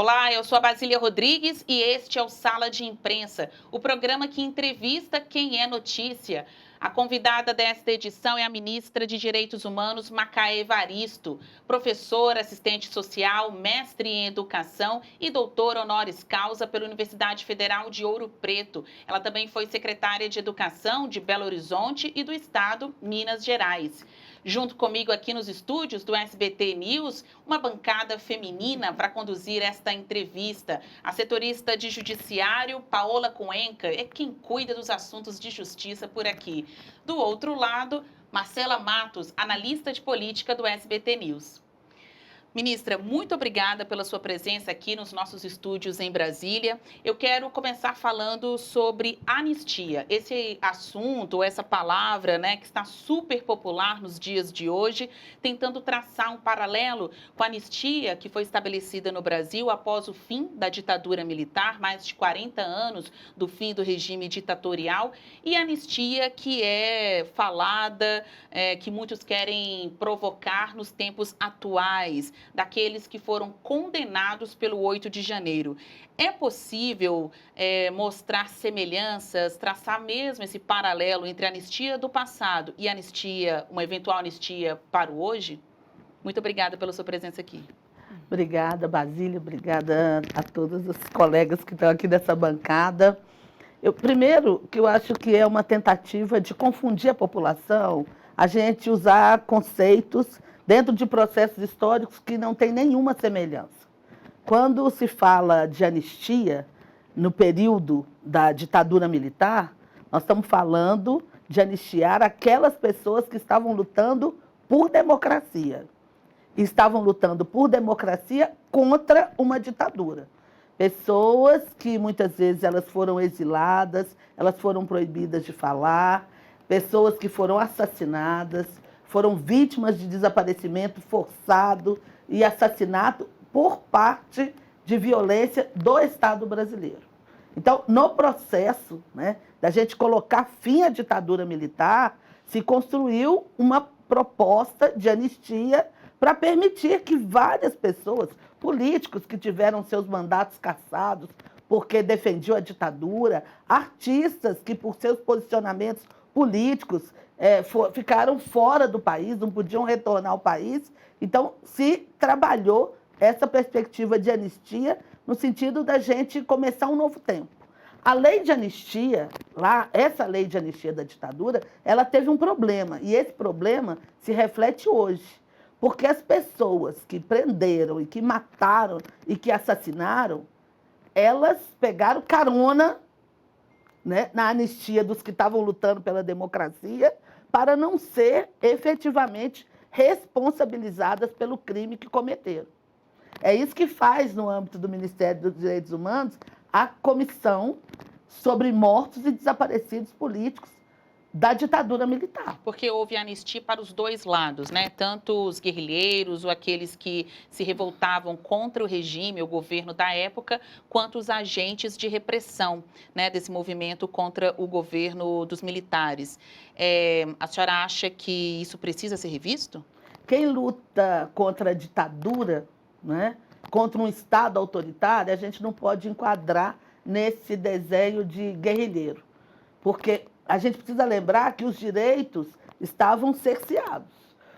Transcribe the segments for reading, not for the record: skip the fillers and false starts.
Olá, eu sou a Basília Rodrigues e este é o Sala de Imprensa, o programa que entrevista quem é notícia. A convidada desta edição é a ministra de Direitos Humanos, Macaé Evaristo, professora, assistente social, mestre em educação e doutora honoris causa pela Universidade Federal de Ouro Preto. Ela também foi secretária de Educação de Belo Horizonte e do Estado, Minas Gerais. Junto comigo aqui nos estúdios do SBT News, uma bancada feminina para conduzir esta entrevista. A setorista de Judiciário, Paola Cuenca, é quem cuida dos assuntos de justiça por aqui. Do outro lado, Marcela Matos, analista de política do SBT News. Ministra, muito obrigada pela sua presença aqui nos nossos estúdios em Brasília. Eu quero começar falando sobre anistia. Esse assunto, essa palavra, que está super popular nos dias de hoje, tentando traçar um paralelo com a anistia que foi estabelecida no Brasil após o fim da ditadura militar, mais de 40 anos do fim do regime ditatorial, e a anistia que é falada, que muitos querem provocar nos tempos atuais, daqueles que foram condenados pelo 8 de janeiro. É possível mostrar semelhanças, traçar mesmo esse paralelo entre a anistia do passado e uma eventual anistia para o hoje? Muito obrigada pela sua presença aqui. Obrigada, Basília, obrigada a todos os colegas que estão aqui nessa bancada. Primeiro, que eu acho que é uma tentativa de confundir a população, a gente usar conceitos dentro de processos históricos que não têm nenhuma semelhança. Quando se fala de anistia, no período da ditadura militar, nós estamos falando de anistiar aquelas pessoas que estavam lutando por democracia. E estavam lutando por democracia contra uma ditadura. Pessoas que muitas vezes elas foram exiladas, elas foram proibidas de falar, pessoas que foram assassinadas, foram vítimas de desaparecimento forçado e assassinato por parte de violência do Estado brasileiro. Então, no processo, da gente colocar fim à ditadura militar, se construiu uma proposta de anistia para permitir que várias pessoas, políticos que tiveram seus mandatos cassados porque defendiam a ditadura, artistas que por seus posicionamentos políticos ficaram fora do país, não podiam retornar ao país. Então, se trabalhou essa perspectiva de anistia no sentido da gente começar um novo tempo. A lei de anistia, essa lei de anistia da ditadura, ela teve um problema, e esse problema se reflete hoje. Porque as pessoas que prenderam e que mataram e que assassinaram, elas pegaram carona, na anistia dos que estavam lutando pela democracia, para não ser efetivamente responsabilizadas pelo crime que cometeram. É isso que faz, no âmbito do Ministério dos Direitos Humanos, a Comissão sobre Mortos e Desaparecidos Políticos da ditadura militar. Porque houve anistia para os dois lados, tanto os guerrilheiros ou aqueles que se revoltavam contra o regime, o governo da época, quanto os agentes de repressão, desse movimento contra o governo dos militares. A senhora acha que isso precisa ser revisto? Quem luta contra a ditadura, contra um Estado autoritário, a gente não pode enquadrar nesse desenho de guerrilheiro, porque a gente precisa lembrar que os direitos estavam cerceados.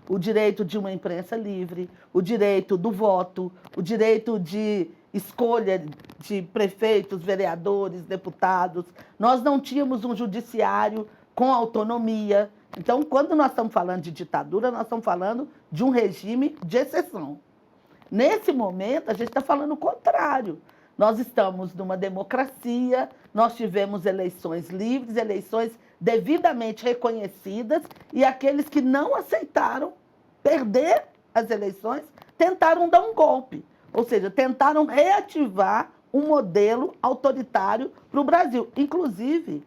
O direito de uma imprensa livre, o direito do voto, o direito de escolha de prefeitos, vereadores, deputados. Nós não tínhamos um judiciário com autonomia. Então, quando nós estamos falando de ditadura, nós estamos falando de um regime de exceção. Nesse momento, a gente está falando o contrário. Nós estamos numa democracia, nós tivemos eleições livres, eleições devidamente reconhecidas, e aqueles que não aceitaram perder as eleições tentaram dar um golpe, ou seja, tentaram reativar um modelo autoritário para o Brasil, inclusive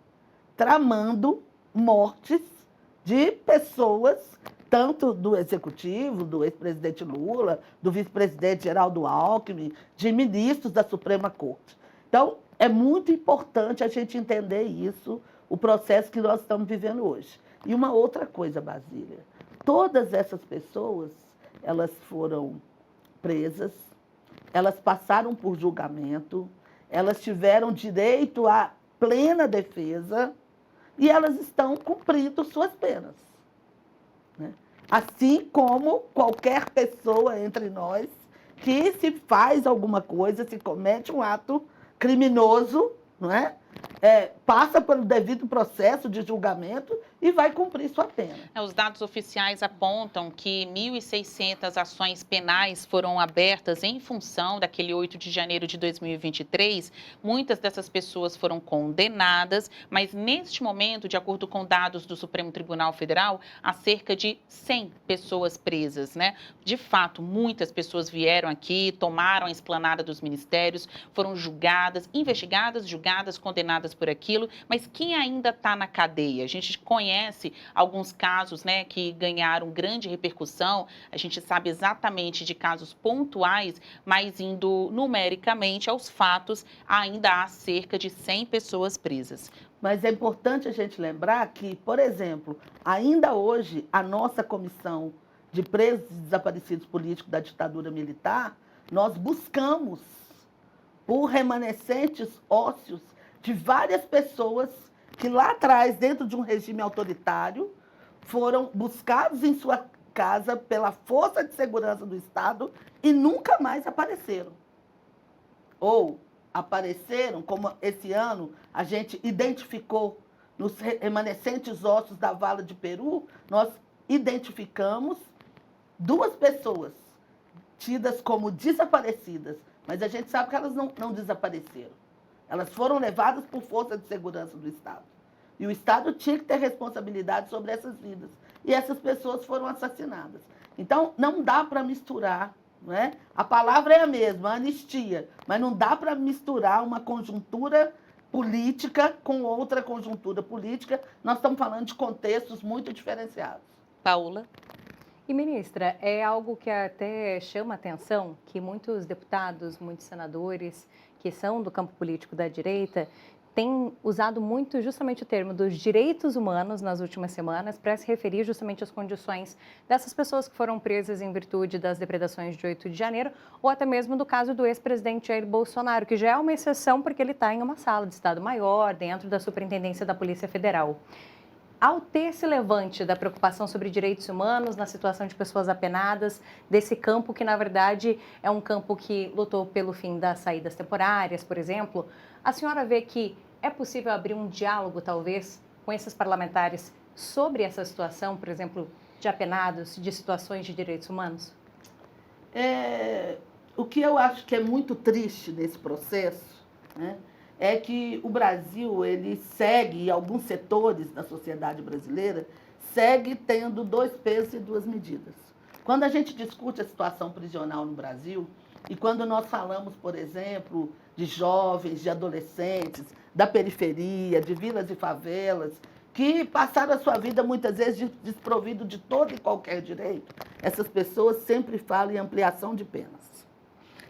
tramando mortes de pessoas, tanto do executivo, do ex-presidente Lula, do vice-presidente Geraldo Alckmin, de ministros da Suprema Corte. Então, é muito importante a gente entender isso, o processo que nós estamos vivendo hoje. E uma outra coisa, Basília, todas essas pessoas, elas foram presas, elas passaram por julgamento, elas tiveram direito à plena defesa e elas estão cumprindo suas penas, né? Assim como qualquer pessoa entre nós que se faz alguma coisa, se comete um ato criminoso, não é? Passa pelo devido processo de julgamento e vai cumprir sua pena. Os dados oficiais apontam que 1.600 ações penais foram abertas em função daquele 8 de janeiro de 2023. Muitas dessas pessoas foram condenadas, mas neste momento, de acordo com dados do Supremo Tribunal Federal, há cerca de 100 pessoas presas, né? De fato, muitas pessoas vieram aqui, tomaram a esplanada dos ministérios, foram julgadas, investigadas, julgadas, condenadas por aquilo, mas quem ainda está na cadeia? A gente conhece alguns casos, né, que ganharam grande repercussão, a gente sabe exatamente de casos pontuais, mas indo numericamente aos fatos, ainda há cerca de 100 pessoas presas. Mas é importante a gente lembrar que, por exemplo, ainda hoje, a nossa comissão de presos e desaparecidos políticos da ditadura militar, nós buscamos por remanescentes ósseos de várias pessoas que lá atrás, dentro de um regime autoritário, foram buscados em sua casa pela Força de Segurança do Estado e nunca mais apareceram. Ou apareceram, como esse ano a gente identificou nos remanescentes ossos da vala de Peru, nós identificamos 2 pessoas tidas como desaparecidas, mas a gente sabe que elas não desapareceram. Elas foram levadas por força de segurança do Estado. E o Estado tinha que ter responsabilidade sobre essas vidas. E essas pessoas foram assassinadas. Então, não dá para misturar, não é? A palavra é a mesma, anistia, mas não dá para misturar uma conjuntura política com outra conjuntura política. Nós estamos falando de contextos muito diferenciados. Paula? E, ministra, é algo que até chama a atenção que muitos deputados, muitos senadores que são do campo político da direita têm usado muito justamente o termo dos direitos humanos nas últimas semanas para se referir justamente às condições dessas pessoas que foram presas em virtude das depredações de 8 de janeiro, ou até mesmo do caso do ex-presidente Jair Bolsonaro, que já é uma exceção porque ele está em uma sala de Estado-Maior, dentro da Superintendência da Polícia Federal. Ao ter esse levante da preocupação sobre direitos humanos, na situação de pessoas apenadas, desse campo que, na verdade, é um campo que lutou pelo fim das saídas temporárias, por exemplo, a senhora vê que é possível abrir um diálogo, talvez, com esses parlamentares sobre essa situação, por exemplo, de apenados, de situações de direitos humanos? O que eu acho que é muito triste nesse processo, né, é que o Brasil, ele segue, alguns setores da sociedade brasileira, segue tendo 2 pesos e 2 medidas. Quando a gente discute a situação prisional no Brasil, e quando nós falamos, por exemplo, de jovens, de adolescentes, da periferia, de vilas e favelas, que passaram a sua vida muitas vezes desprovido de todo e qualquer direito, essas pessoas sempre falam em ampliação de penas.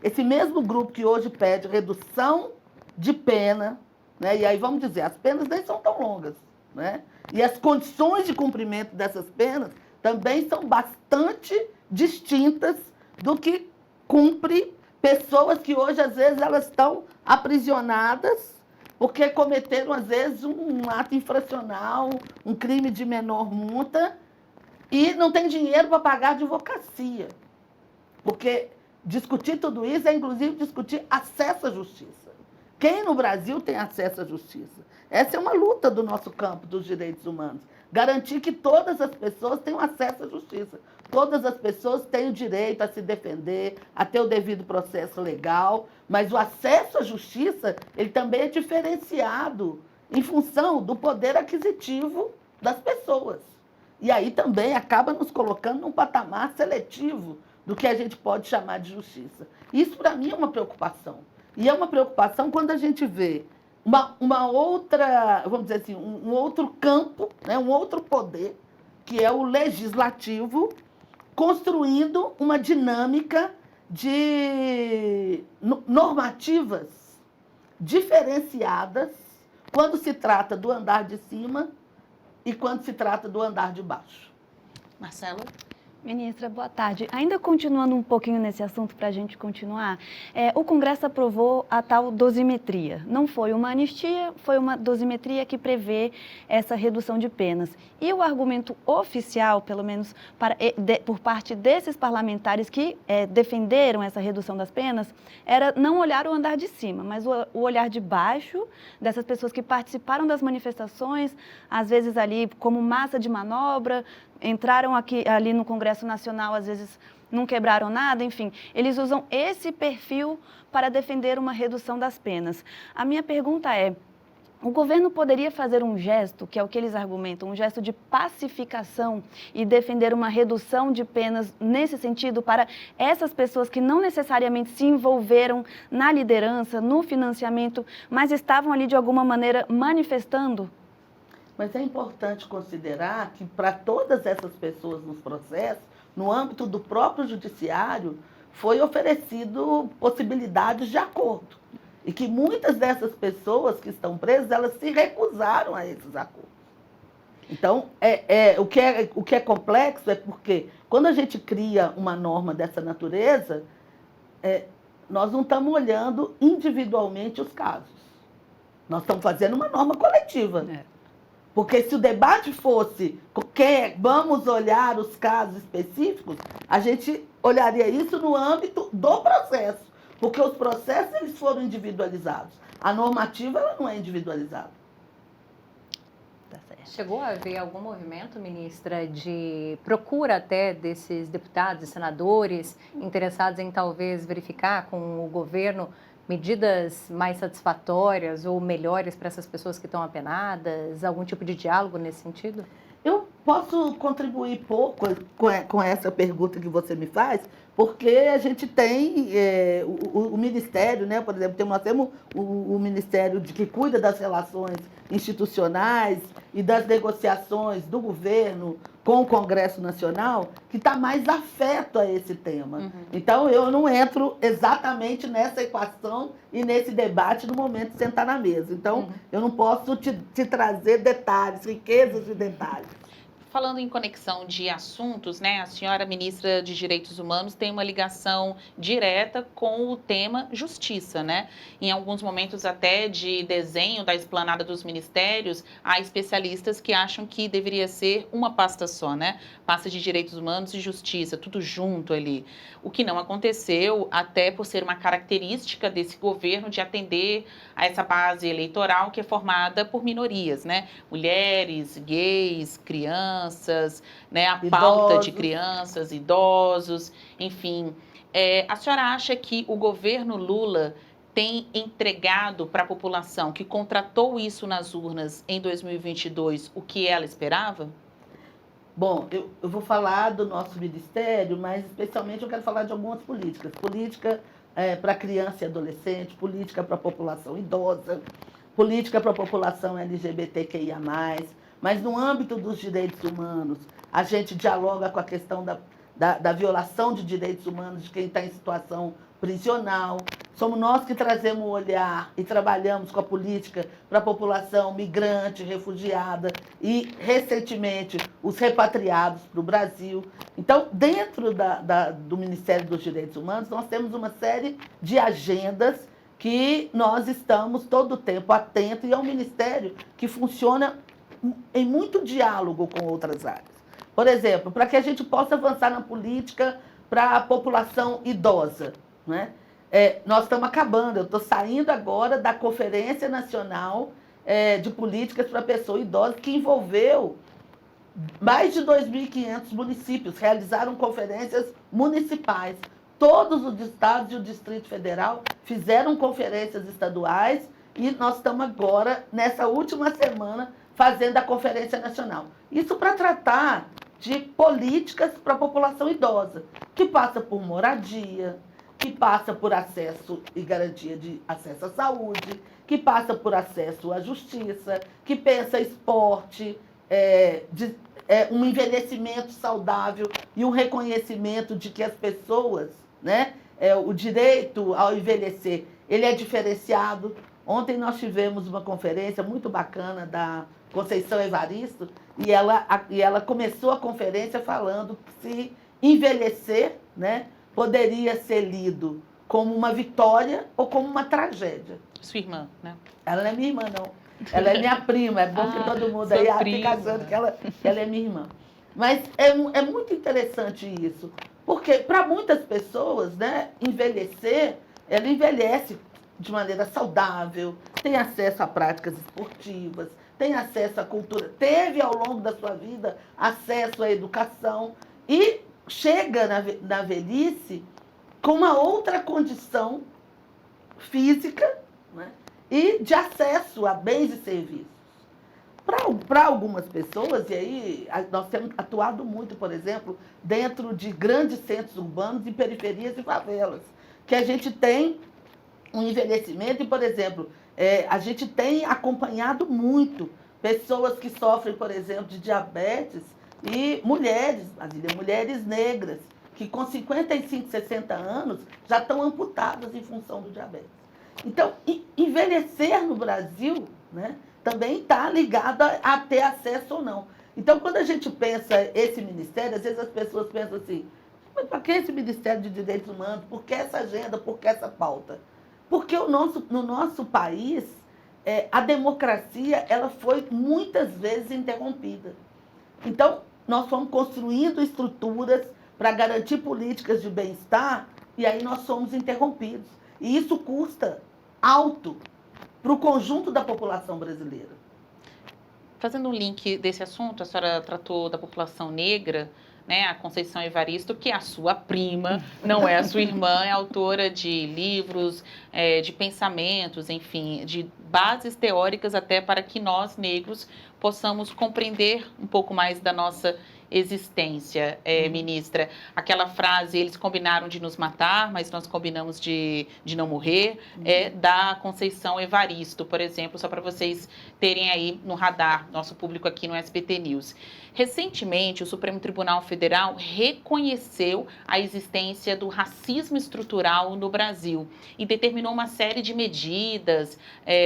Esse mesmo grupo que hoje pede redução de pena, né? E aí vamos dizer, as penas nem são tão longas, né? E as condições de cumprimento dessas penas também são bastante distintas do que cumpre pessoas que hoje, às vezes, elas estão aprisionadas porque cometeram, às vezes, um ato infracional, um crime de menor monta e não tem dinheiro para pagar advocacia. Porque discutir tudo isso é, inclusive, discutir acesso à justiça. Quem no Brasil tem acesso à justiça? Essa é uma luta do nosso campo dos direitos humanos. Garantir que todas as pessoas tenham acesso à justiça. Todas as pessoas têm o direito a se defender, a ter o devido processo legal, mas o acesso à justiça, ele também é diferenciado em função do poder aquisitivo das pessoas. E aí também acaba nos colocando num patamar seletivo do que a gente pode chamar de justiça. Isso, para mim, é uma preocupação. E é uma preocupação quando a gente vê uma outra, vamos dizer assim, um outro campo, né, um outro poder, que é o legislativo, construindo uma dinâmica de normativas diferenciadas quando se trata do andar de cima e quando se trata do andar de baixo. Marcelo? Ministra, boa tarde. Ainda continuando um pouquinho nesse assunto para a gente continuar, o Congresso aprovou a tal dosimetria. Não foi uma anistia, foi uma dosimetria que prevê essa redução de penas. E o argumento oficial, pelo menos por parte desses parlamentares que defenderam essa redução das penas, era não olhar o andar de cima, mas o olhar de baixo dessas pessoas que participaram das manifestações, às vezes ali como massa de manobra, entraram ali no Congresso Nacional, às vezes não quebraram nada, enfim. Eles usam esse perfil para defender uma redução das penas. A minha pergunta é, o governo poderia fazer um gesto, que é o que eles argumentam, um gesto de pacificação e defender uma redução de penas nesse sentido para essas pessoas que não necessariamente se envolveram na liderança, no financiamento, mas estavam ali de alguma maneira manifestando? Mas é importante considerar que para todas essas pessoas nos processos, no âmbito do próprio judiciário, foi oferecido possibilidades de acordo. E que muitas dessas pessoas que estão presas, elas se recusaram a esses acordos. Então, o que é complexo é porque, quando a gente cria uma norma dessa natureza, nós não estamos olhando individualmente os casos. Nós estamos fazendo uma norma coletiva. Porque se o debate fosse vamos olhar os casos específicos, a gente olharia isso no âmbito do processo. Porque os processos eles foram individualizados. A normativa ela não é individualizada. Chegou a haver algum movimento, ministra, de procura até desses deputados e senadores interessados em talvez verificar com o governo medidas mais satisfatórias ou melhores para essas pessoas que estão apenadas? Algum tipo de diálogo nesse sentido? Eu posso contribuir pouco com essa pergunta que você me faz, porque a gente tem o Ministério, né? Por exemplo, nós temos o Ministério que cuida das relações institucionais e das negociações do governo com o Congresso Nacional, que está mais afeto a esse tema. Uhum. Então, eu não entro exatamente nessa equação e nesse debate no momento de sentar na mesa. Então, eu não posso te trazer detalhes, riquezas de detalhes. Falando em conexão de assuntos, né, a senhora ministra de Direitos Humanos tem uma ligação direta com o tema justiça, né? Em alguns momentos até de desenho da esplanada dos ministérios, há especialistas que acham que deveria ser uma pasta só, né? Pasta de Direitos Humanos e Justiça, tudo junto ali. O que não aconteceu, até por ser uma característica desse governo de atender a essa base eleitoral que é formada por minorias, né? Mulheres, gays, crianças, né? A pauta de crianças, idosos, enfim. A senhora acha que o governo Lula tem entregado para a população que contratou isso nas urnas em 2022 o que ela esperava? Bom, eu vou falar do nosso ministério, mas especialmente eu quero falar de algumas políticas. Política para criança e adolescente, política para a população idosa, política para a população LGBTQIA+, mas no âmbito dos direitos humanos, a gente dialoga com a questão da violação de direitos humanos de quem está em situação prisional. Somos nós que trazemos o olhar e trabalhamos com a política para a população migrante, refugiada e, recentemente, os repatriados para o Brasil. Então, dentro do Ministério dos Direitos Humanos, nós temos uma série de agendas que nós estamos todo o tempo atentos, e é um ministério que funciona em muito diálogo com outras áreas. Por exemplo, para que a gente possa avançar na política para a população idosa, né? Nós estamos acabando, eu estou saindo agora da Conferência Nacional de Políticas para a Pessoa Idosa, que envolveu mais de 2.500 municípios, realizaram conferências municipais. Todos os estados e o Distrito Federal fizeram conferências estaduais e nós estamos agora, nessa última semana, fazendo a Conferência Nacional. Isso para tratar de políticas para a população idosa, que passa por moradia, que passa por acesso e garantia de acesso à saúde, que passa por acesso à justiça, que pensa esporte, um envelhecimento saudável e um reconhecimento de que as pessoas, né, o direito ao envelhecer, ele é diferenciado. Ontem nós tivemos uma conferência muito bacana da Conceição Evaristo e ela começou a conferência falando que se envelhecer, né, poderia ser lido como uma vitória ou como uma tragédia. Sua irmã, né? Ela não é minha irmã, não. Ela é minha prima. É bom que todo mundo aí fica achando que ela é minha irmã. Mas é muito interessante isso. Porque, para muitas pessoas, né, envelhecer, ela envelhece de maneira saudável, tem acesso a práticas esportivas, tem acesso à cultura, teve ao longo da sua vida acesso à educação e chega na velhice com uma outra condição física, né, e de acesso a bens e serviços. Para algumas pessoas, e aí nós temos atuado muito, por exemplo, dentro de grandes centros urbanos e periferias e favelas, que a gente tem um envelhecimento e, por exemplo, a gente tem acompanhado muito pessoas que sofrem, por exemplo, de diabetes e mulheres negras, que com 55, 60 anos já estão amputadas em função do diabetes. Então, envelhecer no Brasil, né, também está ligado a ter acesso ou não. Então, quando a gente pensa esse ministério, às vezes as pessoas pensam assim, mas para que esse Ministério de Direitos Humanos? Por que essa agenda? Por que essa pauta? Porque no nosso país, a democracia ela foi muitas vezes interrompida. Então, nós fomos construindo estruturas para garantir políticas de bem-estar e aí nós somos interrompidos. E isso custa alto para o conjunto da população brasileira. Fazendo um link desse assunto, a senhora tratou da população negra, né, a Conceição Evaristo, que é a sua prima, não é a sua irmã, é autora de livros, de pensamentos, enfim, de bases teóricas até para que nós, negros, possamos compreender um pouco mais da nossa existência, ministra. Aquela frase, eles combinaram de nos matar, mas nós combinamos de não morrer, é da Conceição Evaristo, por exemplo, só para vocês terem aí no radar, nosso público aqui no SBT News. Recentemente, o Supremo Tribunal Federal reconheceu a existência do racismo estrutural no Brasil e determinou uma série de medidas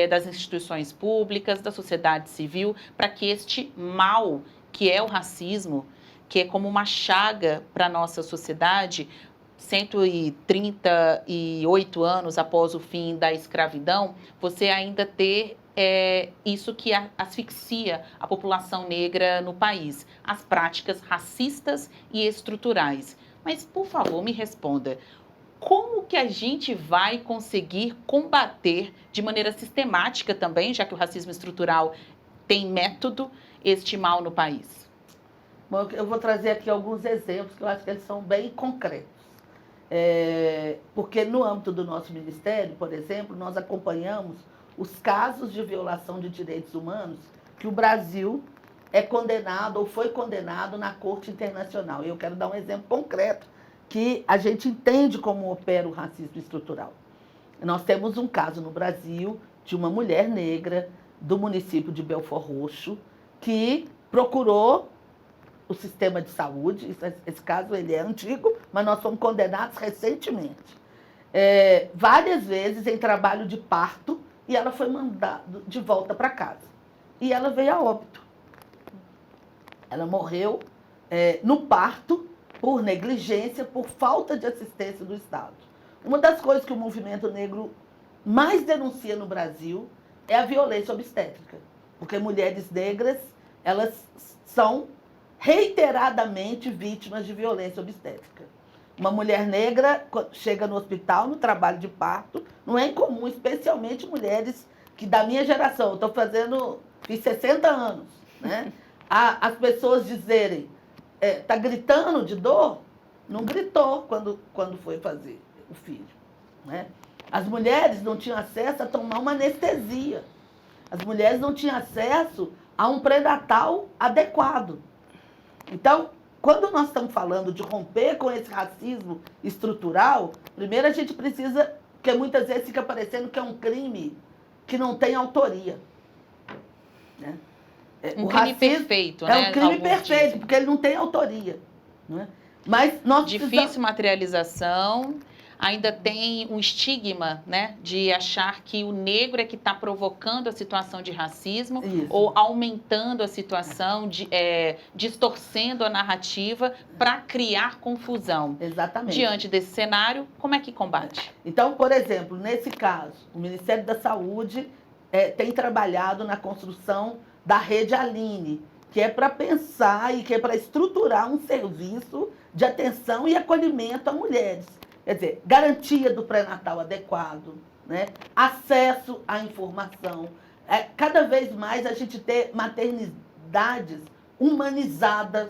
das instituições públicas, da sociedade civil, para que este mal, que é o racismo, que é como uma chaga para a nossa sociedade, 138 anos após o fim da escravidão, você ainda ter isso que asfixia a população negra no país, as práticas racistas e estruturais. Mas, por favor, me responda, como que a gente vai conseguir combater de maneira sistemática também, já que o racismo estrutural tem método, este mal no país? Bom, eu vou trazer aqui alguns exemplos que eu acho que eles são bem concretos. Porque no âmbito do nosso ministério, por exemplo, nós acompanhamos os casos de violação de direitos humanos que o Brasil é condenado ou foi condenado na Corte Internacional. E eu quero dar um exemplo concreto que a gente entende como opera o racismo estrutural. Nós temos um caso no Brasil de uma mulher negra do município de Belford Roxo que procurou o sistema de saúde, esse caso ele é antigo, mas nós fomos condenados recentemente. Várias vezes em trabalho de parto, e ela foi mandada de volta para casa. E ela veio a óbito. Ela morreu no parto por negligência, por falta de assistência do Estado. Uma das coisas que o movimento negro mais denuncia no Brasil é a violência obstétrica, porque mulheres negras, elas são reiteradamente vítimas de violência obstétrica. Uma mulher negra chega no hospital, no trabalho de parto, não é incomum, especialmente mulheres que da minha geração, fiz 60 anos, né? As pessoas dizerem, tá gritando de dor? Não gritou quando foi fazer o filho, né? As mulheres não tinham acesso a tomar uma anestesia. As mulheres não tinham acesso a um pré-natal adequado. Então, quando nós estamos falando de romper com esse racismo estrutural, primeiro a gente precisa, porque muitas vezes fica parecendo que é um crime que não tem autoria. Né? Um crime perfeito, né? É um crime perfeito, porque ele não tem autoria. Né? Mas nós difícil materialização, ainda tem um estigma, né, de achar que o negro é que está provocando a situação de racismo Isso. ou aumentando a situação, distorcendo a narrativa para criar confusão. Exatamente. Diante desse cenário, como é que combate? Então, por exemplo, nesse caso, o Ministério da Saúde tem trabalhado na construção da rede Aline, que é para pensar e que é para estruturar um serviço de atenção e acolhimento a mulheres. Quer dizer, garantia do pré-natal adequado, né? Acesso à informação. Cada vez mais a gente ter maternidades humanizadas.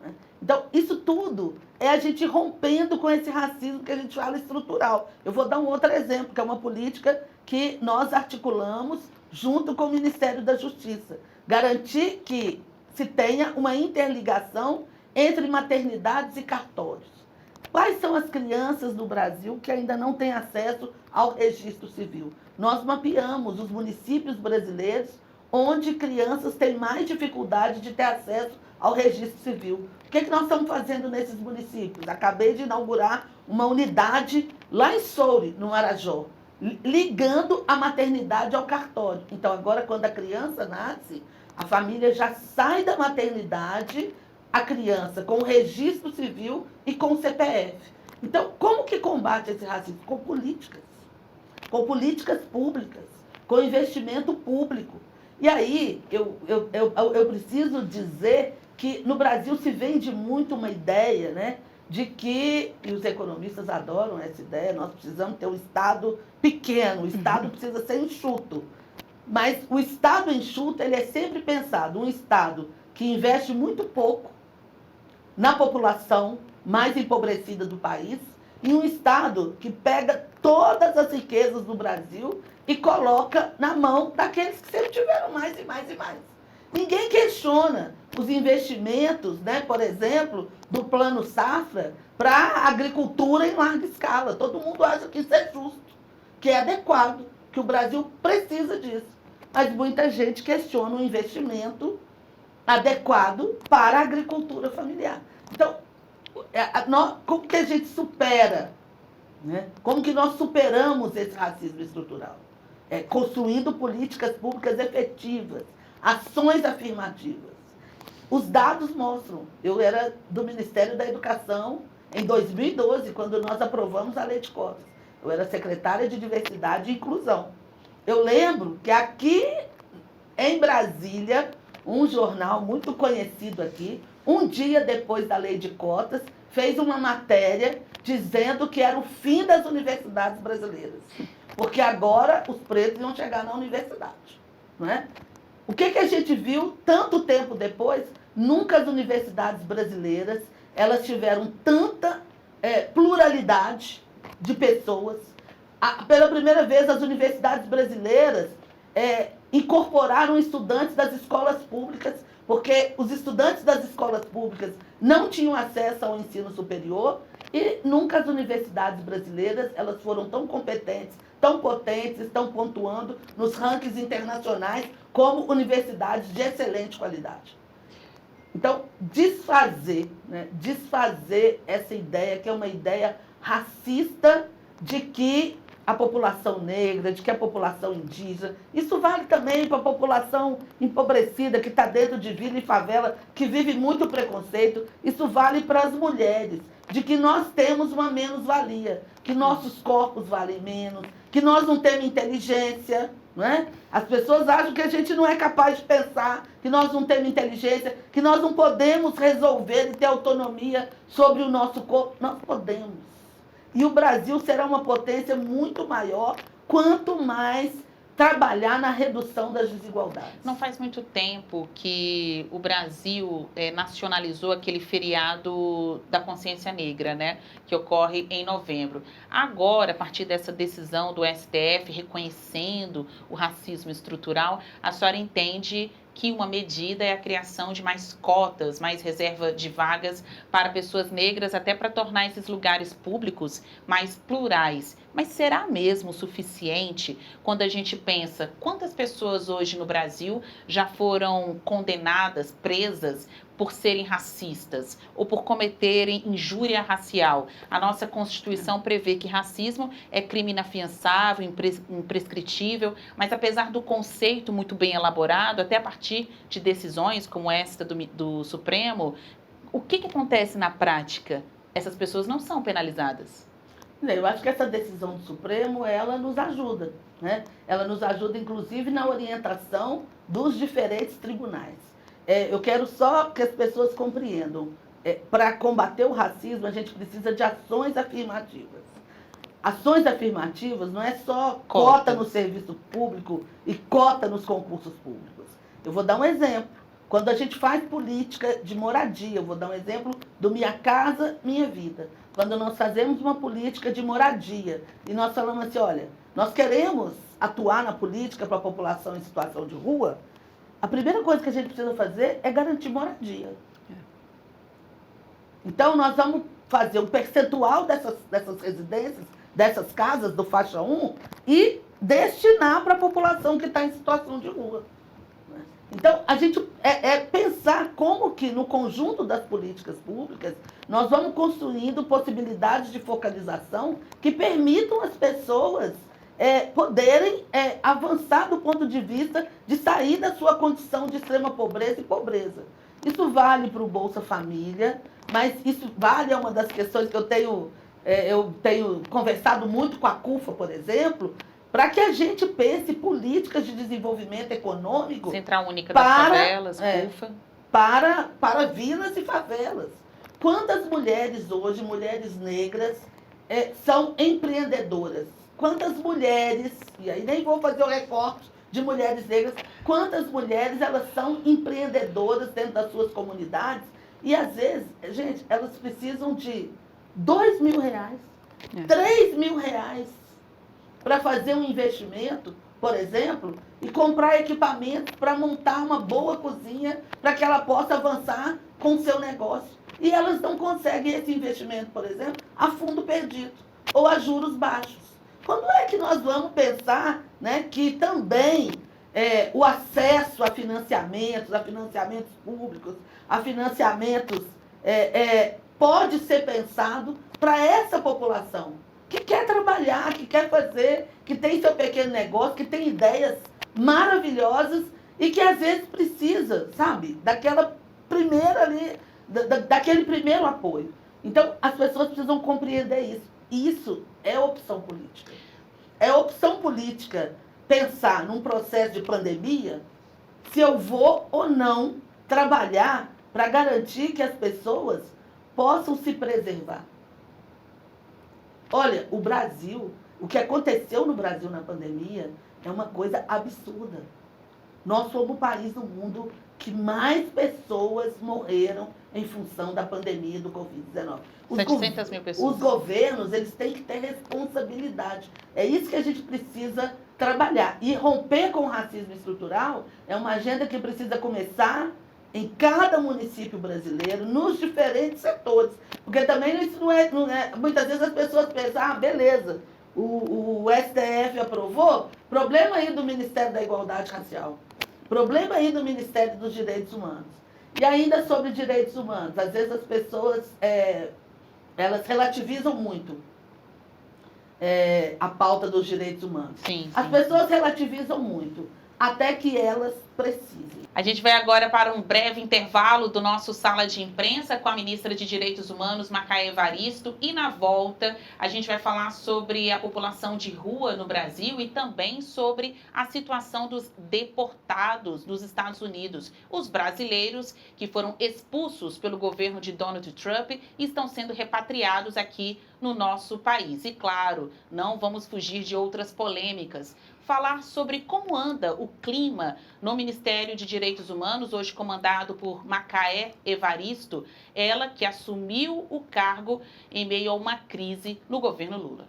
Né? Então, isso tudo é a gente rompendo com esse racismo que a gente fala estrutural. Eu vou dar um outro exemplo, que é uma política que nós articulamos junto com o Ministério da Justiça. Garantir que se tenha uma interligação entre maternidades e cartórios. Quais são as crianças no Brasil que ainda não têm acesso ao registro civil? Nós mapeamos os municípios brasileiros onde crianças têm mais dificuldade de ter acesso ao registro civil. O que nós estamos fazendo nesses municípios? Acabei de inaugurar uma unidade lá em Soure, no Marajó, ligando a maternidade ao cartório. Então, agora, quando a criança nasce, a família já sai da maternidade, a criança com o registro civil e com o CPF. Então, como que combate esse racismo? Com políticas públicas, com investimento público. E aí, eu preciso dizer que no Brasil se vende muito uma ideia, né, de que, e os economistas adoram essa ideia, nós precisamos ter um Estado pequeno, o Estado precisa ser enxuto. Mas o Estado enxuto, ele é sempre pensado, um Estado que investe muito pouco na população mais empobrecida do país, e um Estado que pega todas as riquezas do Brasil e coloca na mão daqueles que sempre tiveram mais e mais e mais. Ninguém questiona os investimentos, né, por exemplo, do Plano Safra para a agricultura em larga escala. Todo mundo acha que isso é justo, que é adequado, que o Brasil precisa disso. Mas muita gente questiona o investimento adequado para a agricultura familiar. Então, como que a gente supera, né? Como que nós superamos esse racismo estrutural? Construindo políticas públicas efetivas, ações afirmativas. Os dados mostram. Eu era do Ministério da Educação em 2012, quando nós aprovamos a Lei de Cotas. Eu era secretária de Diversidade e Inclusão. Eu lembro que aqui em Brasília, um jornal muito conhecido aqui, um dia depois da Lei de Cotas, fez uma matéria dizendo que era o fim das universidades brasileiras. Porque agora os pretos iam chegar na universidade. Não é? O que a gente viu tanto tempo depois? Nunca as universidades brasileiras elas tiveram tanta pluralidade de pessoas. Pela primeira vez, as universidades brasileiras incorporaram estudantes das escolas públicas, porque os estudantes das escolas públicas não tinham acesso ao ensino superior e nunca as universidades brasileiras elas foram tão competentes, tão potentes, estão pontuando nos rankings internacionais como universidades de excelente qualidade. Então, desfazer essa ideia, que é uma ideia racista de que a população negra, de que a população indígena, isso vale também para a população empobrecida, que está dentro de vila e favela, que vive muito preconceito, isso vale para as mulheres, de que nós temos uma menos-valia, que nossos corpos valem menos, que nós não temos inteligência, não é? As pessoas acham que a gente não é capaz de pensar, que nós não temos inteligência, que nós não podemos resolver e ter autonomia sobre o nosso corpo. Nós podemos. E o Brasil será uma potência muito maior, quanto mais trabalhar na redução das desigualdades. Não faz muito tempo que o Brasil nacionalizou aquele feriado da consciência negra, né? Que ocorre em novembro. Agora, a partir dessa decisão do STF reconhecendo o racismo estrutural, a senhora entende que uma medida é a criação de mais cotas, mais reserva de vagas para pessoas negras, até para tornar esses lugares públicos mais plurais. Mas será mesmo suficiente quando a gente pensa quantas pessoas hoje no Brasil já foram condenadas, presas por serem racistas ou por cometerem injúria racial? A nossa Constituição prevê que racismo é crime inafiançável, imprescritível, mas apesar do conceito muito bem elaborado, até a partir de decisões como esta do Supremo, o que acontece na prática? Essas pessoas não são penalizadas. Eu acho que essa decisão do Supremo, ela nos ajuda, né? Ela nos ajuda, inclusive, na orientação dos diferentes tribunais. Eu quero só que as pessoas compreendam. Para combater o racismo, a gente precisa de ações afirmativas. Ações afirmativas não é só cota no serviço público e cota nos concursos públicos. Eu vou dar um exemplo. Quando a gente faz política de moradia, eu vou dar um exemplo do Minha Casa, Minha Vida. Quando nós fazemos uma política de moradia e nós falamos assim, olha, nós queremos atuar na política para a população em situação de rua, a primeira coisa que a gente precisa fazer é garantir moradia. Então, nós vamos fazer um percentual dessas residências, dessas casas do faixa 1 e destinar para a população que está em situação de rua. Então, a gente pensar como que no conjunto das políticas públicas nós vamos construindo possibilidades de focalização que permitam as pessoas poderem avançar do ponto de vista de sair da sua condição de extrema pobreza e pobreza. Isso vale para o Bolsa Família, mas isso vale, é uma das questões que eu tenho conversado muito com a CUFA, por exemplo, para que a gente pense políticas de desenvolvimento econômico... Central Única das Favelas, CUFA. Para vilas e favelas. Quantas mulheres hoje, mulheres negras, são empreendedoras? Quantas mulheres, e aí nem vou fazer o recorte de mulheres negras, quantas mulheres elas são empreendedoras dentro das suas comunidades e, às vezes, gente, elas precisam de R$2.000, R$3.000, para fazer um investimento, por exemplo, e comprar equipamentos para montar uma boa cozinha para que ela possa avançar com o seu negócio. E elas não conseguem esse investimento, por exemplo, a fundo perdido ou a juros baixos. Quando é que nós vamos pensar, né, que também o acesso a financiamentos públicos, a financiamentos pode ser pensado para essa população que quer trabalhar, que quer fazer, que tem seu pequeno negócio, que tem ideias maravilhosas e que às vezes precisa, sabe, daquela primeira ali, daquele primeiro apoio. Então, as pessoas precisam compreender isso. E isso é opção política. É opção política pensar num processo de pandemia se eu vou ou não trabalhar para garantir que as pessoas possam se preservar. Olha, o Brasil, o que aconteceu no Brasil na pandemia é uma coisa absurda. Nós somos o país do mundo que mais pessoas morreram em função da pandemia do Covid-19. 700 mil pessoas. Os governos, eles têm que ter responsabilidade. É isso que a gente precisa trabalhar. E romper com o racismo estrutural é uma agenda que precisa começar em cada município brasileiro, nos diferentes setores. Porque também isso não é... Muitas vezes as pessoas pensam, beleza, o STF aprovou, problema aí do Ministério da Igualdade Racial, problema aí do Ministério dos Direitos Humanos. E ainda sobre direitos humanos, às vezes as pessoas, elas relativizam muito a pauta dos direitos humanos. Sim, as pessoas relativizam muito, até que elas precisem. A gente vai agora para um breve intervalo do nosso Sala de Imprensa com a ministra de Direitos Humanos, Macaé Evaristo, e na volta a gente vai falar sobre a população de rua no Brasil e também sobre a situação dos deportados dos Estados Unidos, os brasileiros que foram expulsos pelo governo de Donald Trump e estão sendo repatriados aqui no nosso país. E claro, não vamos fugir de outras polêmicas. Falar sobre como anda o clima no Ministério de Direitos Humanos, hoje comandado por Macaé Evaristo, ela que assumiu o cargo em meio a uma crise no governo Lula.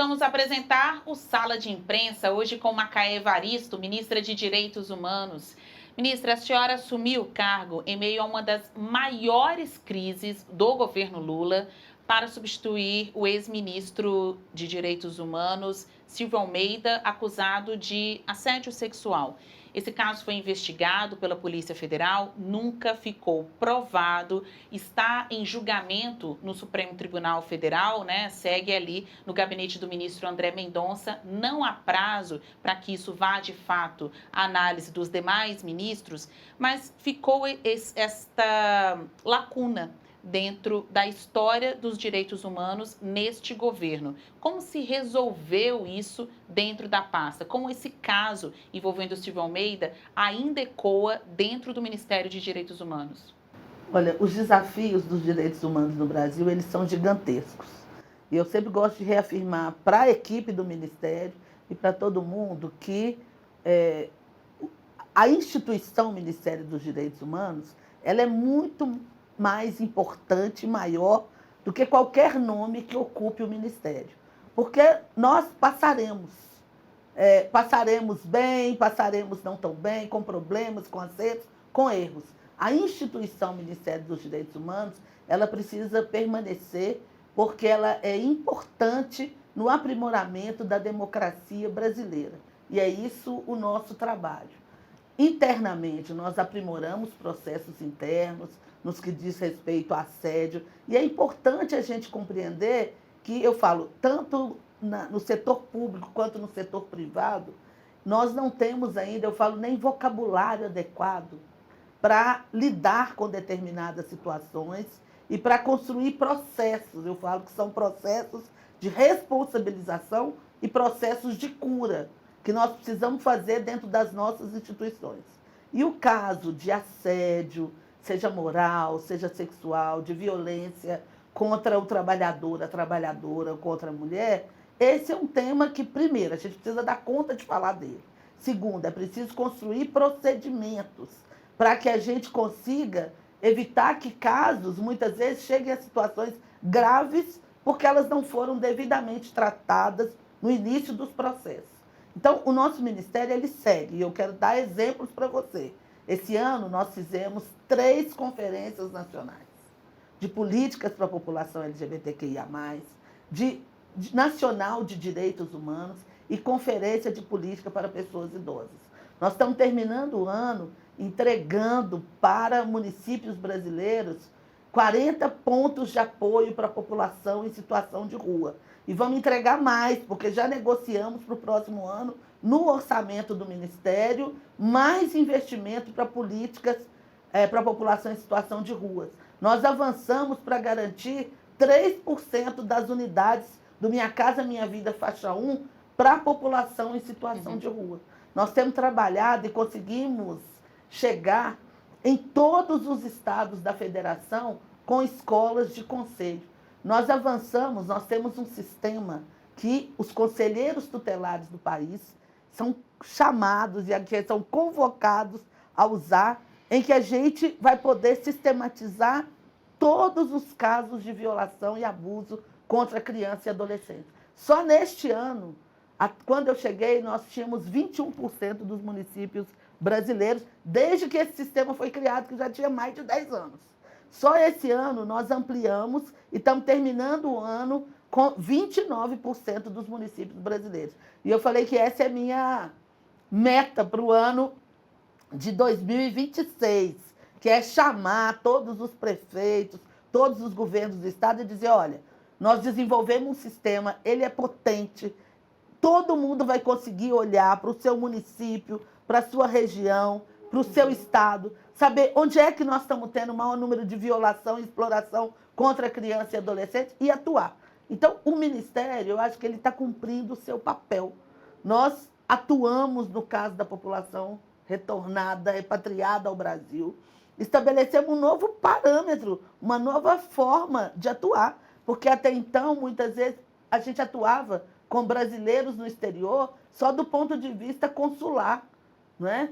voltamos a apresentar o Sala de Imprensa, hoje com Macaé Evaristo, ministra de Direitos Humanos. Ministra, a senhora assumiu o cargo em meio a uma das maiores crises do governo Lula para substituir o ex-ministro de Direitos Humanos, Silvio Almeida, acusado de assédio sexual. Esse caso foi investigado pela Polícia Federal, nunca ficou provado, está em julgamento no Supremo Tribunal Federal, né? Segue ali no gabinete do ministro André Mendonça. Não há prazo para que isso vá, de fato, à análise dos demais ministros, mas ficou esta lacuna dentro da história dos direitos humanos neste governo. Como se resolveu isso dentro da pasta? Como esse caso envolvendo o Silvio Almeida ainda ecoa dentro do Ministério de Direitos Humanos? Olha, os desafios dos direitos humanos no Brasil, eles são gigantescos. E eu sempre gosto de reafirmar para a equipe do Ministério e para todo mundo que a instituição Ministério dos Direitos Humanos, ela é muito mais importante e maior do que qualquer nome que ocupe o Ministério. Porque nós passaremos bem, passaremos não tão bem, com problemas, com acertos, com erros. A instituição Ministério dos Direitos Humanos, ela precisa permanecer porque ela é importante no aprimoramento da democracia brasileira. E é isso o nosso trabalho. Internamente, nós aprimoramos processos internos, nos que diz respeito a assédio. E é importante a gente compreender que, eu falo, tanto no setor público quanto no setor privado, nós não temos ainda, eu falo, nem vocabulário adequado para lidar com determinadas situações e para construir processos. Eu falo que são processos de responsabilização e processos de cura, que nós precisamos fazer dentro das nossas instituições. E o caso de assédio, seja moral, seja sexual, de violência contra o trabalhador, a trabalhadora, contra a mulher, esse é um tema que, primeiro, a gente precisa dar conta de falar dele. Segundo, é preciso construir procedimentos para que a gente consiga evitar que casos, muitas vezes, cheguem a situações graves porque elas não foram devidamente tratadas no início dos processos. Então, o nosso ministério, ele segue, e eu quero dar exemplos para você. Esse ano, nós fizemos 3 conferências nacionais de políticas para a população LGBTQIA+, nacional de direitos humanos e conferência de política para pessoas idosas. Nós estamos terminando o ano entregando para municípios brasileiros 40 pontos de apoio para a população em situação de rua. E vamos entregar mais, porque já negociamos para o próximo ano, no orçamento do Ministério, mais investimento para políticas para a população em situação de ruas. Nós avançamos para garantir 3% das unidades do Minha Casa Minha Vida faixa 1 para a população em situação de rua. Nós temos trabalhado e conseguimos chegar em todos os estados da federação com escolas de conselho. Nós avançamos, nós temos um sistema que os conselheiros tutelares do país são chamados e são convocados a usar, em que a gente vai poder sistematizar todos os casos de violação e abuso contra criança e adolescente. Só neste ano, quando eu cheguei, nós tínhamos 21% dos municípios brasileiros, desde que esse sistema foi criado, que já tinha mais de 10 anos. Só esse ano nós ampliamos e estamos terminando o ano com 29% dos municípios brasileiros. E eu falei que essa é a minha meta para o ano de 2026, que é chamar todos os prefeitos, todos os governos do estado e dizer, olha, nós desenvolvemos um sistema, ele é potente, todo mundo vai conseguir olhar para o seu município, para a sua região, para o seu estado, saber onde é que nós estamos tendo o maior número de violação e exploração contra criança e adolescente e atuar. Então, o Ministério, eu acho que ele está cumprindo o seu papel. Nós atuamos no caso da população retornada, repatriada ao Brasil, estabelecemos um novo parâmetro, uma nova forma de atuar, porque até então, muitas vezes, a gente atuava com brasileiros no exterior só do ponto de vista consular, não é?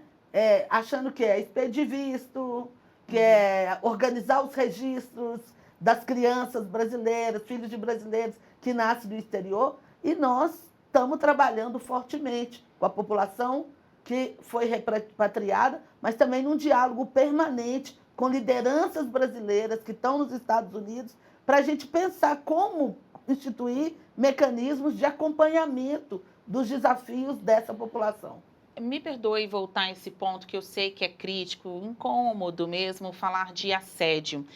Achando que é expedir visto, que é organizar os registros das crianças brasileiras, filhos de brasileiros que nascem no exterior, e nós estamos trabalhando fortemente com a população que foi repatriada, mas também num diálogo permanente com lideranças brasileiras que estão nos Estados Unidos, para a gente pensar como instituir mecanismos de acompanhamento dos desafios dessa população. Me perdoe voltar a esse ponto que eu sei que é crítico, incômodo mesmo falar de assédio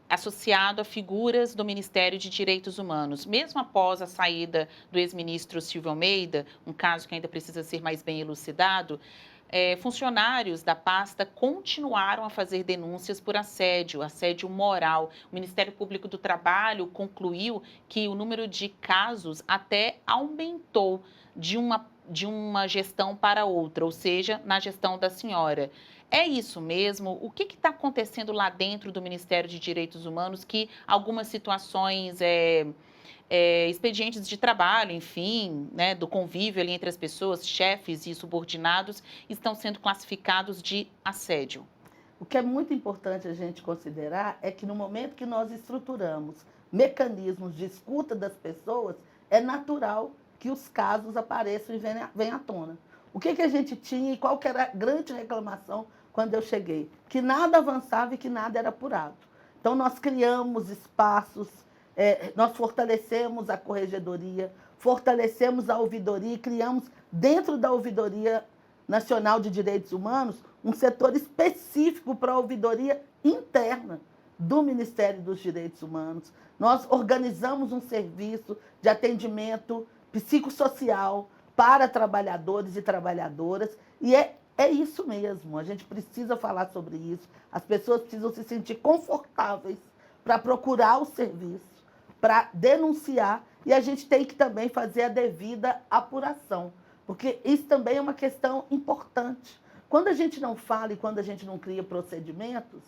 associado a figuras do Ministério de Direitos Humanos. Mesmo após a saída do ex-ministro Silvio Almeida, um caso que ainda precisa ser mais bem elucidado, funcionários da pasta continuaram a fazer denúncias por assédio moral. O Ministério Público do Trabalho concluiu que o número de casos até aumentou de uma gestão para outra, ou seja, na gestão da senhora. É isso mesmo? O que está acontecendo lá dentro do Ministério de Direitos Humanos que algumas situações, expedientes de trabalho, enfim, né, do convívio ali entre as pessoas, chefes e subordinados, estão sendo classificados de assédio? O que é muito importante a gente considerar é que no momento que nós estruturamos mecanismos de escuta das pessoas, é natural que os casos apareçam e venham à tona. O que a gente tinha e qual que era a grande reclamação quando eu cheguei? Que nada avançava e que nada era apurado. Então, nós criamos espaços, nós fortalecemos a corregedoria, fortalecemos a ouvidoria e criamos, dentro da Ouvidoria Nacional de Direitos Humanos, um setor específico para a ouvidoria interna do Ministério dos Direitos Humanos. Nós organizamos um serviço de atendimento psicossocial para trabalhadores e trabalhadoras, e é isso mesmo, a gente precisa falar sobre isso, as pessoas precisam se sentir confortáveis para procurar o serviço, para denunciar, e a gente tem que também fazer a devida apuração, porque isso também é uma questão importante. Quando a gente não fala e quando a gente não cria procedimentos,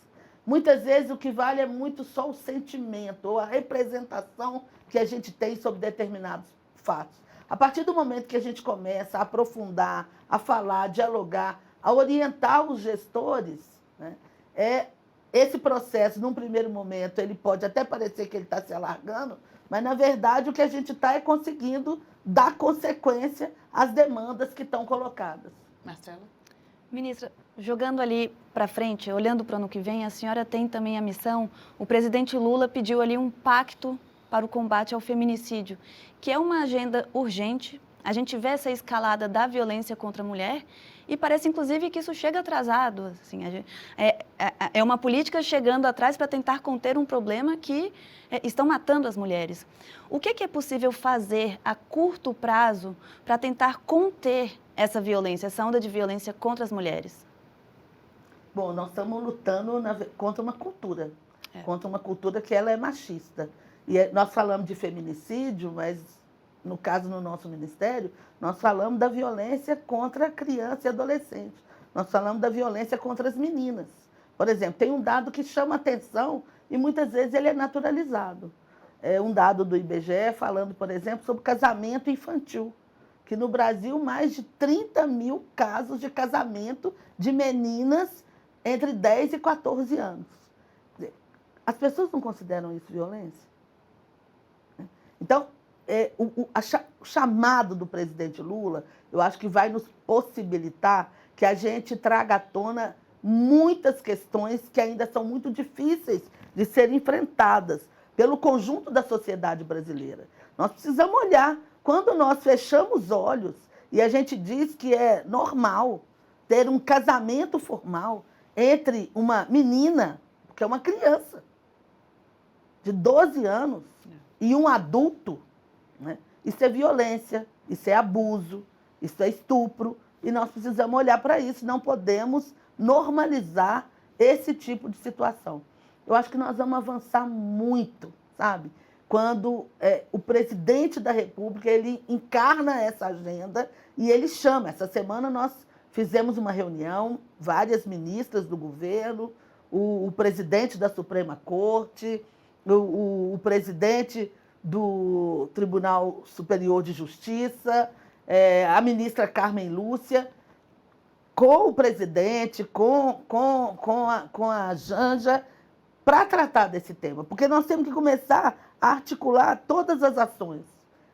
muitas vezes o que vale é muito só o sentimento ou a representação que a gente tem sobre determinados fatos. A partir do momento que a gente começa a aprofundar, a falar, a dialogar, a orientar os gestores, né, esse processo, num primeiro momento, ele pode até parecer que ele está se alargando, mas, na verdade, o que a gente está é conseguindo dar consequência às demandas que estão colocadas. Marcela? Ministra, jogando ali para frente, olhando para o ano que vem, a senhora tem também a missão, o presidente Lula pediu ali um pacto para o combate ao feminicídio, que é uma agenda urgente. A gente vê essa escalada da violência contra a mulher e parece, inclusive, que isso chega atrasado. Assim, é uma política chegando atrás para tentar conter um problema que estão matando as mulheres. O que é possível fazer a curto prazo para tentar conter essa violência, essa onda de violência contra as mulheres? Bom, nós estamos lutando contra uma cultura, contra uma cultura que ela é machista. E nós falamos de feminicídio, mas, no caso, no nosso ministério, nós falamos da violência contra a criança e adolescente. Nós falamos da violência contra as meninas. Por exemplo, tem um dado que chama atenção e, muitas vezes, ele é naturalizado. É um dado do IBGE falando, por exemplo, sobre casamento infantil, que no Brasil, mais de 30 mil casos de casamento de meninas entre 10 e 14 anos. As pessoas não consideram isso violência? Então, o chamado do presidente Lula, eu acho que vai nos possibilitar que a gente traga à tona muitas questões que ainda são muito difíceis de serem enfrentadas pelo conjunto da sociedade brasileira. Nós precisamos olhar, quando nós fechamos os olhos e a gente diz que é normal ter um casamento formal entre uma menina, que é uma criança, de 12 anos, e um adulto, né? Isso é violência, isso é abuso, isso é estupro, e nós precisamos olhar para isso, não podemos normalizar esse tipo de situação. Eu acho que nós vamos avançar muito, sabe? Quando o presidente da República ele encarna essa agenda e ele chama. Essa semana nós fizemos uma reunião, várias ministras do governo, o presidente da Suprema Corte, o presidente do Tribunal Superior de Justiça, a ministra Carmen Lúcia, com o presidente, com a Janja, para tratar desse tema. Porque nós temos que começar a articular todas as ações.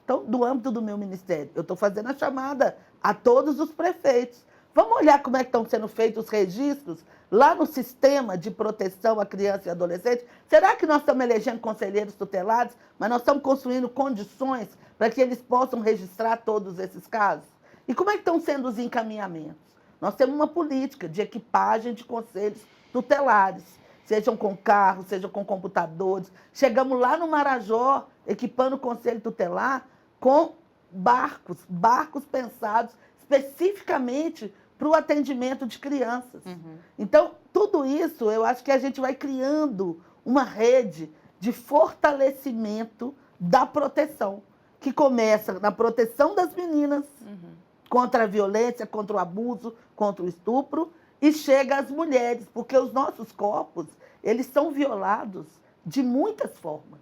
Então, do âmbito do meu ministério, eu estou fazendo a chamada a todos os prefeitos. Vamos olhar como é que estão sendo feitos os registros lá no sistema de proteção à criança e adolescente. Será que nós estamos elegendo conselheiros tutelares, mas nós estamos construindo condições para que eles possam registrar todos esses casos? E como é que estão sendo os encaminhamentos? Nós temos uma política de equipagem de conselhos tutelares, sejam com carros, sejam com computadores. Chegamos lá no Marajó, equipando o conselho tutelar com barcos pensados especificamente para o atendimento de crianças. Então, tudo isso, eu acho que a gente vai criando uma rede de fortalecimento da proteção, que começa na proteção das meninas contra a violência, contra o abuso, contra o estupro, e chega às mulheres, porque os nossos corpos, eles são violados de muitas formas,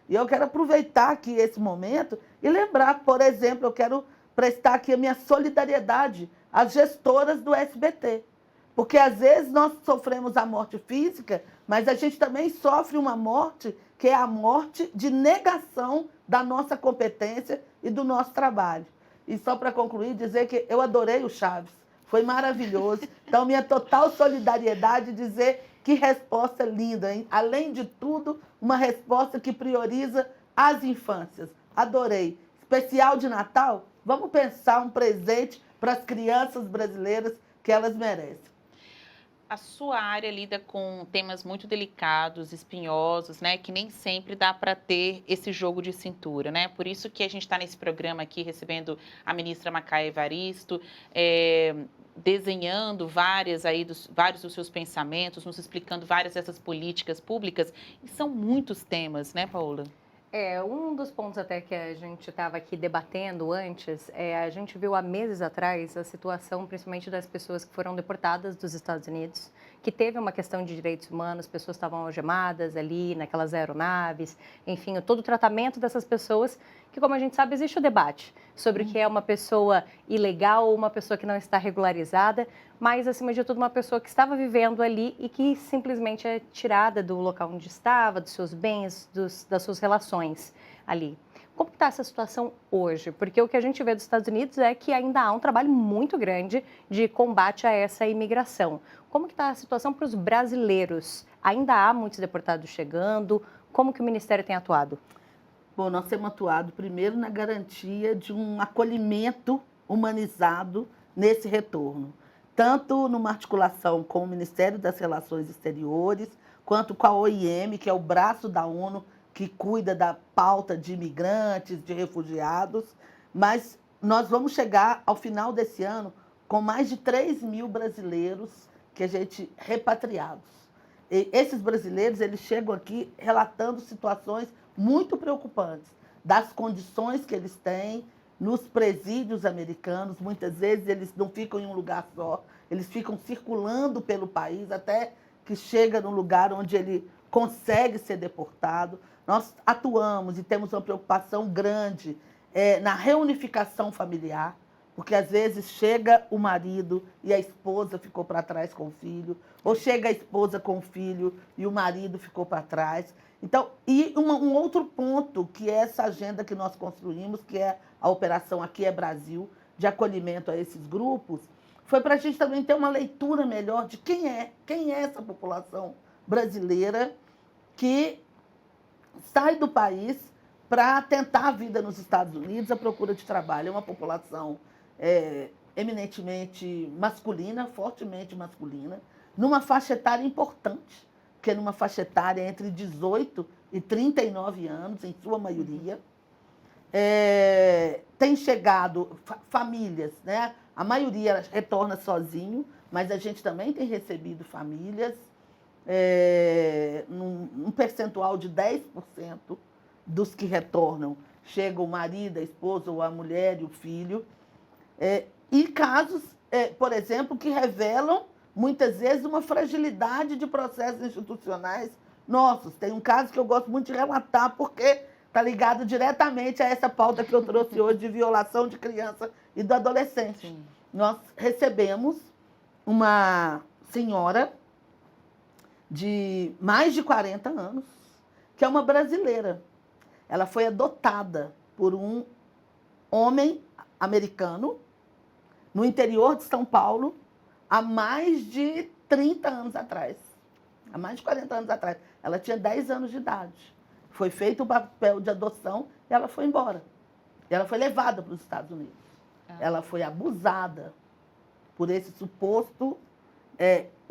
E eu quero aproveitar aqui esse momento e lembrar, por exemplo, eu quero prestar aqui a minha solidariedade às gestoras do SBT. Porque, às vezes, nós sofremos a morte física, mas a gente também sofre uma morte que é a morte de negação da nossa competência e do nosso trabalho. E só para concluir, dizer que eu adorei o Chaves. Foi maravilhoso. Então, minha total solidariedade, dizer que resposta linda, hein? Além de tudo, uma resposta que prioriza as infâncias. Adorei. Especial de Natal, vamos pensar um presente para as crianças brasileiras que elas merecem. A sua área lida com temas muito delicados, espinhosos, né? Que nem sempre dá para ter esse jogo de cintura, né? Por isso que a gente está nesse programa aqui recebendo a ministra Macaé Evaristo, desenhando vários dos seus pensamentos, nos explicando várias dessas políticas públicas. E são muitos temas, né, Paola? Um dos pontos até que a gente estava aqui debatendo antes, a gente viu há meses atrás a situação, principalmente das pessoas que foram deportadas dos Estados Unidos, que teve uma questão de direitos humanos, pessoas estavam algemadas ali naquelas aeronaves, enfim, todo o tratamento dessas pessoas, que como a gente sabe, existe o debate sobre o que é uma pessoa ilegal ou uma pessoa que não está regularizada, mas, acima de tudo, uma pessoa que estava vivendo ali e que simplesmente é tirada do local onde estava, dos seus bens, das suas relações ali. Como está essa situação hoje? Porque o que a gente vê dos Estados Unidos é que ainda há um trabalho muito grande de combate a essa imigração. Como que está a situação para os brasileiros? Ainda há muitos deportados chegando? Como que o Ministério tem atuado? Bom, nós temos atuado primeiro na garantia de um acolhimento humanizado nesse retorno. Tanto numa articulação com o Ministério das Relações Exteriores, quanto com a OIM, que é o braço da ONU que cuida da pauta de imigrantes, de refugiados. Mas nós vamos chegar ao final desse ano com mais de 3.000 brasileiros que a gente repatriados. E esses brasileiros, eles chegam aqui relatando situações muito preocupantes, das condições que eles têm nos presídios americanos. Muitas vezes eles não ficam em um lugar só, eles ficam circulando pelo país até que chega num lugar onde ele consegue ser deportado. Nós atuamos e temos uma preocupação grande na reunificação familiar, porque às vezes chega o marido e a esposa ficou para trás com o filho, ou chega a esposa com o filho e o marido ficou para trás. Então, e um outro ponto, que é essa agenda que nós construímos, que é a Operação Aqui é Brasil, de acolhimento a esses grupos, foi para a gente também ter uma leitura melhor de quem é essa população brasileira que sai do país para tentar a vida nos Estados Unidos à procura de trabalho. É uma população eminentemente masculina, fortemente masculina, numa faixa etária importante, que é numa faixa etária entre 18 e 39 anos, em sua maioria. Tem chegado famílias, né? A maioria retorna sozinho, mas a gente também tem recebido famílias, num percentual de 10% dos que retornam. Chega o marido, a esposa, ou a mulher e o filho. E casos, por exemplo, que revelam, muitas vezes, uma fragilidade de processos institucionais nossos. Tem um caso que eu gosto muito de relatar, porque está ligado diretamente a essa pauta que eu trouxe hoje de violação de criança e do adolescente. Sim. Nós recebemos uma senhora de mais de 40 anos, que é uma brasileira. Ela foi adotada por um homem americano no interior de São Paulo há mais de 30 anos atrás. Há mais de 40 anos atrás. Ela tinha 10 anos de idade. Foi feito o papel de adoção e ela foi embora. Ela foi levada para os Estados Unidos. Ela foi abusada por esse suposto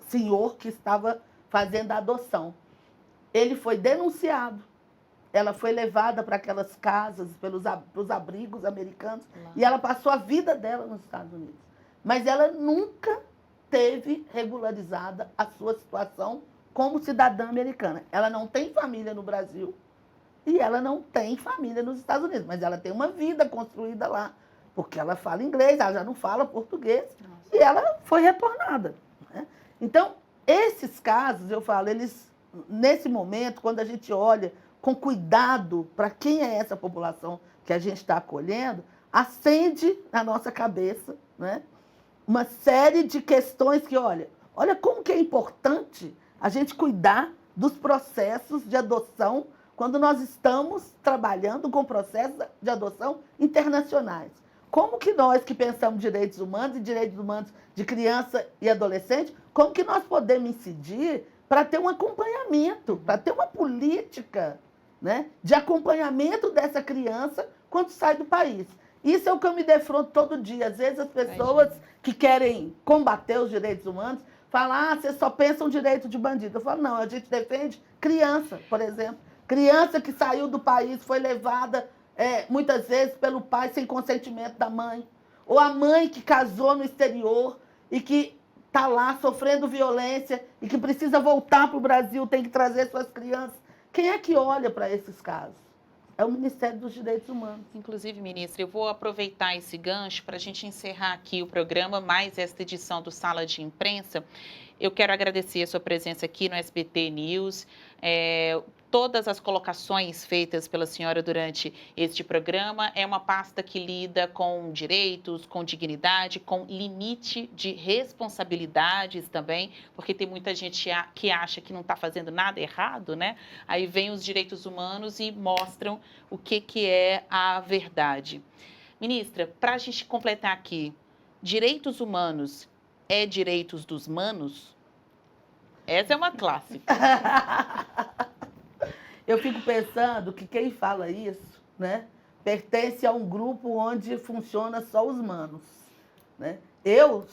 senhor que estava fazendo a adoção. Ele foi denunciado. Ela foi levada para aquelas casas, para os abrigos americanos, e ela passou a vida dela nos Estados Unidos. Mas ela nunca teve regularizada a sua situação como cidadã americana. Ela não tem família no Brasil e ela não tem família nos Estados Unidos, mas ela tem uma vida construída lá, porque ela fala inglês, ela já não fala português, e ela foi retornada, né? Então, esses casos, eu falo, eles, nesse momento, quando a gente olha com cuidado para quem é essa população que a gente está acolhendo, acende na nossa cabeça, né, uma série de questões que, olha como que é importante a gente cuidar dos processos de adoção quando nós estamos trabalhando com processos de adoção internacionais. Como que nós que pensamos direitos humanos e direitos humanos de criança e adolescente, como que nós podemos incidir para ter um acompanhamento, para ter uma política, né, de acompanhamento dessa criança quando sai do país. Isso é o que eu me defronto todo dia. Às vezes as pessoas que querem combater os direitos humanos falam, vocês só pensam direito de bandido. Eu falo, não, a gente defende criança, por exemplo. Criança que saiu do país, foi levada muitas vezes pelo pai sem consentimento da mãe. Ou a mãe que casou no exterior e que está lá sofrendo violência e que precisa voltar para o Brasil, tem que trazer suas crianças. Quem é que olha para esses casos? É o Ministério dos Direitos Humanos. Inclusive, ministra, eu vou aproveitar esse gancho para a gente encerrar aqui o programa, mais esta edição do Sala de Imprensa. Eu quero agradecer a sua presença aqui no SBT News. Todas as colocações feitas pela senhora durante este programa é uma pasta que lida com direitos, com dignidade, com limite de responsabilidades também, porque tem muita gente que acha que não está fazendo nada errado, né? Aí vem os direitos humanos e mostram o que é a verdade. Ministra, para a gente completar aqui, direitos humanos é direitos dos manos? Essa é uma clássica. Eu fico pensando que quem fala isso, né, pertence a um grupo onde funciona só os manos, né? Eu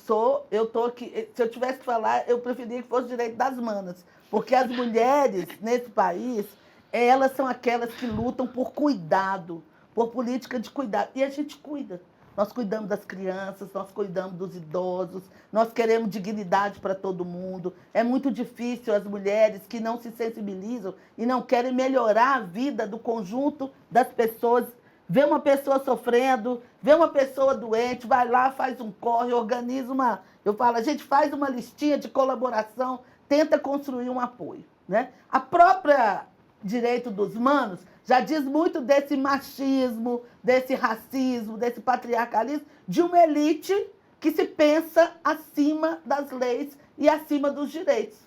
tô aqui, se eu tivesse que falar, eu preferia que fosse direito das manas, porque as mulheres nesse país, elas são aquelas que lutam por cuidado, por política de cuidado, e a gente cuida. Nós cuidamos das crianças, nós cuidamos dos idosos, nós queremos dignidade para todo mundo. É muito difícil as mulheres que não se sensibilizam e não querem melhorar a vida do conjunto das pessoas. Vê uma pessoa sofrendo, vê uma pessoa doente, vai lá, faz um corre, organiza uma... Eu falo, a gente faz uma listinha de colaboração, tenta construir um apoio, né? A própria direito dos manos já diz muito desse machismo, desse racismo, desse patriarcalismo, de uma elite que se pensa acima das leis e acima dos direitos,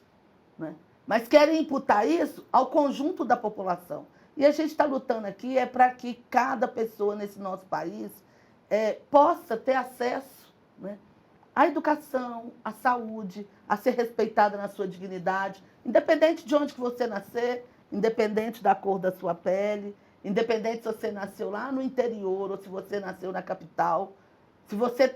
né? Mas querem imputar isso ao conjunto da população. E a gente está lutando aqui para que cada pessoa nesse nosso país possa ter acesso, né, à educação, à saúde, a ser respeitada na sua dignidade, independente de onde que você nascer, independente da cor da sua pele, independente se você nasceu lá no interior ou se você nasceu na capital. Se você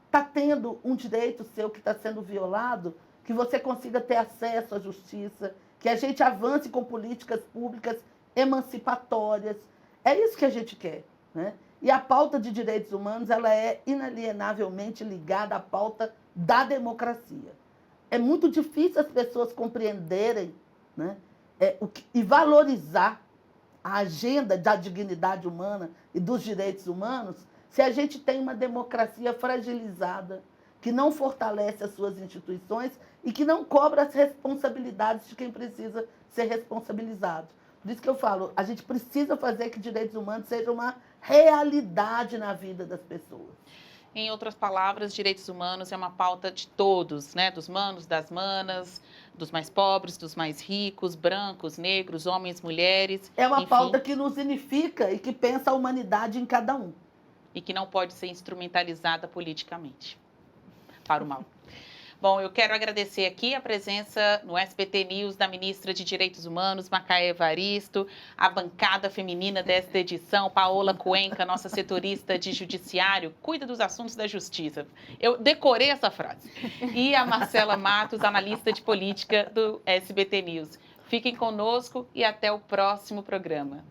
está tendo um direito seu que está sendo violado, que você consiga ter acesso à justiça, que a gente avance com políticas públicas emancipatórias. É isso que a gente quer, né? E a pauta de direitos humanos, ela é inalienavelmente ligada à pauta da democracia. É muito difícil as pessoas compreenderem, né, e valorizar a agenda da dignidade humana e dos direitos humanos se a gente tem uma democracia fragilizada, que não fortalece as suas instituições e que não cobra as responsabilidades de quem precisa ser responsabilizado. Por isso que eu falo, a gente precisa fazer que direitos humanos sejam uma realidade na vida das pessoas. Em outras palavras, direitos humanos é uma pauta de todos, né? Dos manos, das manas, dos mais pobres, dos mais ricos, brancos, negros, homens, mulheres. É uma enfim, pauta que nos unifica e que pensa a humanidade em cada um. E que não pode ser instrumentalizada politicamente para o mal. Bom, eu quero agradecer aqui a presença no SBT News da ministra de Direitos Humanos, Macaé Evaristo, a bancada feminina desta edição, Paola Cuenca, nossa setorista de judiciário, cuida dos assuntos da justiça. Eu decorei essa frase. E a Marcela Matos, analista de política do SBT News. Fiquem conosco e até o próximo programa.